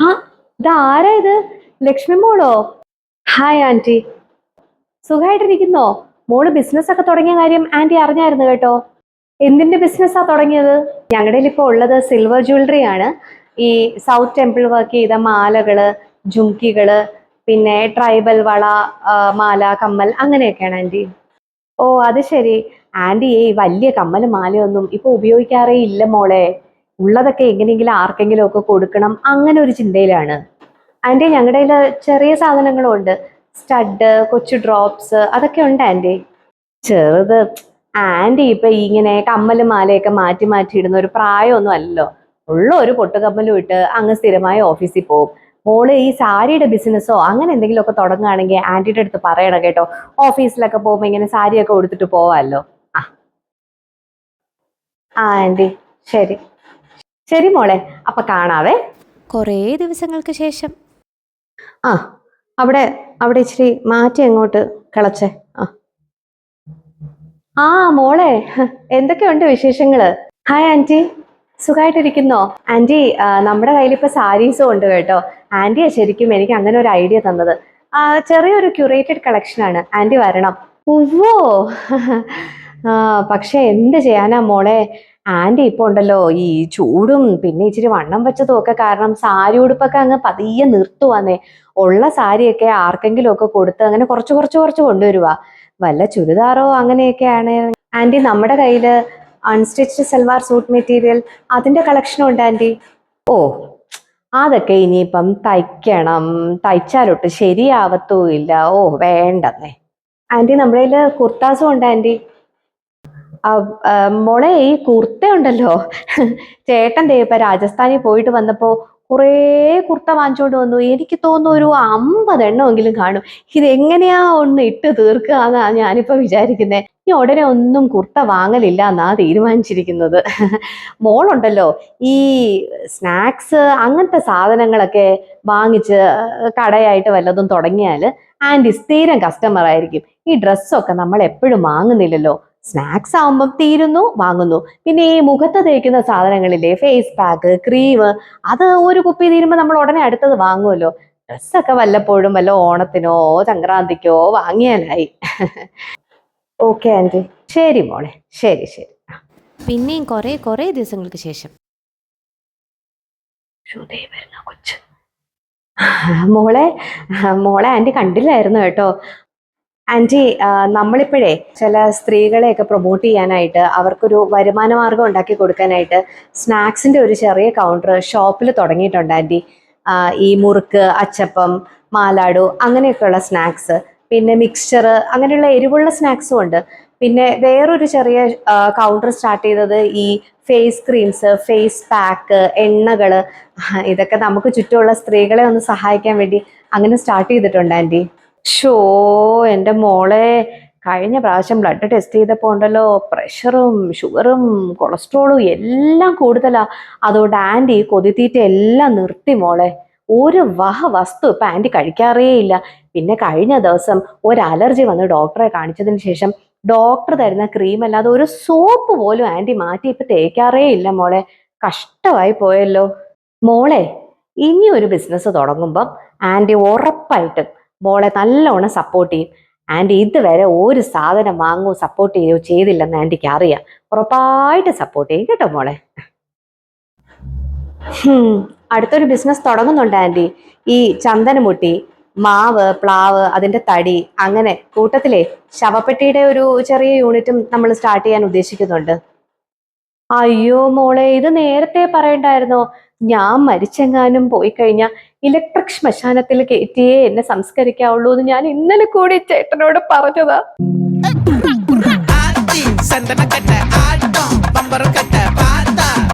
ആ, ഇതാരാ ഇത്? ലക്ഷ്മി മോളോ? Hi aunty. സുഖമായിട്ടിരിക്കുന്നോ? മോള് ബിസിനസ് ഒക്കെ തുടങ്ങിയ കാര്യം ആന്റി അറിഞ്ഞായിരുന്നു കേട്ടോ. എന്തിന്റെ ബിസിനസ്സാ തുടങ്ങിയത്? ഞങ്ങളുടെ ഇപ്പൊ ഉള്ളത് സിൽവർ ജ്വല്ലറി ആണ്. ഈ സൗത്ത് ടെമ്പിൾ വർക്ക് ചെയ്ത മാലകള്, ജുംകികള്, പിന്നെ ട്രൈബൽ വള, മാല, കമ്മൽ അങ്ങനെയൊക്കെയാണ് ആന്റി. ഓ അത് ശരി. ആന്റി ഈ വലിയ കമ്മലും മാലയൊന്നും ഇപ്പൊ ഉപയോഗിക്കാറേ ഇല്ല മോളെ. ഉള്ളതൊക്കെ എങ്ങനെയെങ്കിലും ആർക്കെങ്കിലും ഒക്കെ കൊടുക്കണം അങ്ങനെ ഒരു ചിന്തയിലാണ്. ആന്റി ഞങ്ങളുടെ കയ്യില് ചെറിയ സാധനങ്ങളും ഉണ്ട്. സ്റ്റഡ്, കൊച്ചു ഡ്രോപ്സ് അതൊക്കെ ഉണ്ട് ആന്റി. ചെറുത് ആന്റി ഇപ്പൊ ഇങ്ങനെ കമ്മലും മാലയൊക്കെ മാറ്റി മാറ്റി ഇടുന്ന ഒരു പ്രായമൊന്നും അല്ലല്ലോ. ഉള്ള ഒരു പൊട്ടുകമ്മലും ഇട്ട് അങ്ങ് സ്ഥിരമായി ഓഫീസിൽ പോകും. മോള് ഈ സാരിയുടെ ബിസിനസ്സോ അങ്ങനെ എന്തെങ്കിലും ഒക്കെ തുടങ്ങുകയാണെങ്കിൽ ആന്റിയുടെ അടുത്ത് പറയണം കേട്ടോ. ഓഫീസിലൊക്കെ പോകുമ്പോ ഇങ്ങനെ സാരിയൊക്കെ ഉടുത്തിട്ട് പോവാല്ലോ. ആ ആ ആന്റി, ശരി ശരി മോളെ, അപ്പൊ കാണാവേ. കുറേ ദിവസങ്ങൾക്ക് ശേഷം. ആ അവിടെ അവിടെ ഇച്ചിരി മാറ്റി അങ്ങോട്ട് കിളച്ചേ. ആ ആ മോളെ, എന്തൊക്കെയുണ്ട് വിശേഷങ്ങള്? ഹായ് ആന്റി, സുഖമായിട്ടിരിക്കുന്നോ? ആന്റി നമ്മുടെ കയ്യിൽ ഇപ്പൊ സാരീസും ഉണ്ട് കേട്ടോ. ആന്റിയാ ശരിക്കും എനിക്ക് അങ്ങനെ ഒരു ഐഡിയ തന്നത്. ചെറിയൊരു ക്യൂറേറ്റഡ് കളക്ഷൻ ആണ്, ആന്റി വരണം. ഉവ്വോ. ആ പക്ഷെ എന്ത് ചെയ്യാനാ മോളെ, ആന്റി ഇപ്പൊ ഉണ്ടല്ലോ ഈ ചൂടും പിന്നെ ഇച്ചിരി വണ്ണം വെച്ചതും ഒക്കെ കാരണം സാരി ഉടുപ്പൊക്കെ അങ്ങ് പതിയെ നിർത്തുവാന്നേ. ഉള്ള സാരിയൊക്കെ ആർക്കെങ്കിലും ഒക്കെ കൊടുത്ത് അങ്ങനെ കുറച്ച് കുറച്ച് കുറച്ച് കൊണ്ടുവരുവാ. വല്ല ചുരിദാറോ അങ്ങനെയൊക്കെയാണ്. ആന്റി നമ്മുടെ കയ്യില് അൺസ്റ്റിച്ച്ഡ് സൽവാർ സൂട്ട് മെറ്റീരിയൽ അതിന്റെ കളക്ഷനും ഉണ്ട് ആന്റി. ഓ അതൊക്കെ ഇനിയിപ്പം തയ്ക്കണം, തയ്ച്ചാലൊട്ട് ശരിയാവത്തും ഇല്ല. ഓ വേണ്ടെന്നേ. ആന്റി നമ്മുടെ കയ്യില് കുർത്താസും ഉണ്ട് ആന്റി. മോളെ ഈ കുർത്ത ഉണ്ടല്ലോ, ചേട്ടൻ ദേ ഇപ്പൊ രാജസ്ഥാനിൽ പോയിട്ട് വന്നപ്പോ കുറേ കുർത്ത വാങ്ങിച്ചോണ്ട് വന്നു. എനിക്ക് തോന്നുന്നു ഒരു 50 എണ്ണമെങ്കിലും കാണും. ഇതെങ്ങനെയാ ഒന്ന് ഇട്ട് തീർക്കാന്നാ ഞാനിപ്പോ വിചാരിക്കുന്നേ. ഈ ഉടനെ ഒന്നും കുർത്ത വാങ്ങലില്ല എന്നാ തീരുമാനിച്ചിരിക്കുന്നത്. മോളുണ്ടല്ലോ ഈ സ്നാക്സ് അങ്ങനത്തെ സാധനങ്ങളൊക്കെ വാങ്ങിച്ച് കടയായിട്ട് വല്ലതും തുടങ്ങിയാല് ആന്റി സ്ഥിരം കസ്റ്റമർ ആയിരിക്കും. ഈ ഡ്രസ്സൊക്കെ നമ്മൾ എപ്പോഴും വാങ്ങുന്നില്ലല്ലോ. സ്നാക്സ് ആവുമ്പം തീരുന്നു വാങ്ങുന്നു. പിന്നെ ഈ മുഖത്ത് തേക്കുന്ന സാധനങ്ങളില്ലേ, ഫേസ് പാക്ക്, ക്രീം, അത് ഒരു കുപ്പി തീരുമ്പോൾ നമ്മൾ ഉടനെ അടുത്തത് വാങ്ങുമല്ലോ. ഡ്രസ്സൊക്കെ വല്ലപ്പോഴും വല്ല ഓണത്തിനോ സംക്രാന്തിക്കോ വാങ്ങിയാലായി. ഓക്കെ ആന്റി, ശരി മോളെ, ശരി ശരി. പിന്നെയും കുറേ ദിവസങ്ങൾക്ക് ശേഷം. കൊച്ച് മോളെ, മോളെ ആന്റി കണ്ടില്ലായിരുന്നു കേട്ടോ. ആന്റി നമ്മളിപ്പോഴേ ചില സ്ത്രീകളെയൊക്കെ പ്രൊമോട്ട് ചെയ്യാനായിട്ട് അവർക്കൊരു വരുമാന മാർഗം ഉണ്ടാക്കി കൊടുക്കാനായിട്ട് സ്നാക്സിന്റെ ഒരു ചെറിയ കൗണ്ടർ ഷോപ്പിൽ തുടങ്ങിയിട്ടുണ്ട് ആന്റി. ഈ മുറുക്ക്, അച്ചപ്പം, മാലാഡു അങ്ങനെയൊക്കെയുള്ള സ്നാക്സ്, പിന്നെ മിക്സ്ചർ അങ്ങനെയുള്ള എരിവുള്ള സ്നാക്സും ഉണ്ട്. പിന്നെ വേറൊരു ചെറിയ കൗണ്ടർ സ്റ്റാർട്ട് ചെയ്തത് ഈ ഫേസ് ക്രീംസ്, ഫേസ് പാക്ക്, എണ്ണകള്, ഇതൊക്കെ നമുക്ക് ചുറ്റുമുള്ള സ്ത്രീകളെ ഒന്ന് സഹായിക്കാൻ വേണ്ടി അങ്ങനെ സ്റ്റാർട്ട് ചെയ്തിട്ടുണ്ട് ആന്റി. ഷോ എൻ്റെ മോളെ, കഴിഞ്ഞ പ്രാവശ്യം ബ്ലഡ് ടെസ്റ്റ് ചെയ്തപ്പോൾ ഉണ്ടല്ലോ പ്രഷറും ഷുഗറും കൊളസ്ട്രോളും എല്ലാം കൂടുതലാ. അതുകൊണ്ട് ആന്റി കൊതിത്തീറ്റ എല്ലാം നിർത്തി മോളെ. ഒരു വസ്തു ഇപ്പൊ ആന്റി കഴിക്കാറേ ഇല്ല. പിന്നെ കഴിഞ്ഞ ദിവസം ഒരു അലർജി വന്ന് ഡോക്ടറെ കാണിച്ചതിന് ശേഷം ഡോക്ടർ തരുന്ന ക്രീം അല്ലാതെ ഒരു സോപ്പ് പോലും ആന്റി മാറ്റി ഇപ്പൊ തേക്കാറേ ഇല്ല മോളെ. കഷ്ടമായി പോയല്ലോ മോളെ. ഇനി ഒരു ബിസിനസ് തുടങ്ങുമ്പം ആന്റി ഉറപ്പായിട്ടും മോളെ നല്ലോണം സപ്പോർട്ട് ചെയ്യും. ആന്റി ഇതുവരെ ഒരു സാധനം വാങ്ങുകയോ സപ്പോർട്ട് ചെയ്യുകയോ ചെയ്തില്ലെന്ന് ആന്റിക്ക് അറിയാം. ഉറപ്പായിട്ട് സപ്പോർട്ട് ചെയ്യും കേട്ടോ മോളെ. അടുത്തൊരു ബിസിനസ് തുടങ്ങുന്നുണ്ട് ആന്റി. ഈ ചന്ദനമുട്ടി, മാവ്, പ്ലാവ്, അതിന്റെ തടി, അങ്ങനെ കൂട്ടത്തിലെ ശവപ്പെട്ടിയുടെ ഒരു ചെറിയ യൂണിറ്റും നമ്മൾ സ്റ്റാർട്ട് ചെയ്യാൻ ഉദ്ദേശിക്കുന്നുണ്ട്. അയ്യോ മോളെ, ഇത് നേരത്തെ പറയണ്ടായിരുന്നോ? ഞാൻ മരിച്ചെങ്ങാനും പോയി കഴിഞ്ഞാൽ ഇലക്ട്രിക് ശ്മശാനത്തിൽ കയറ്റിയേ എന്നെ സംസ്കരിക്കാവുള്ളൂ എന്ന് ഞാൻ ഇന്നലെ കൂടി ചേട്ടനോട് പറഞ്ഞതാ.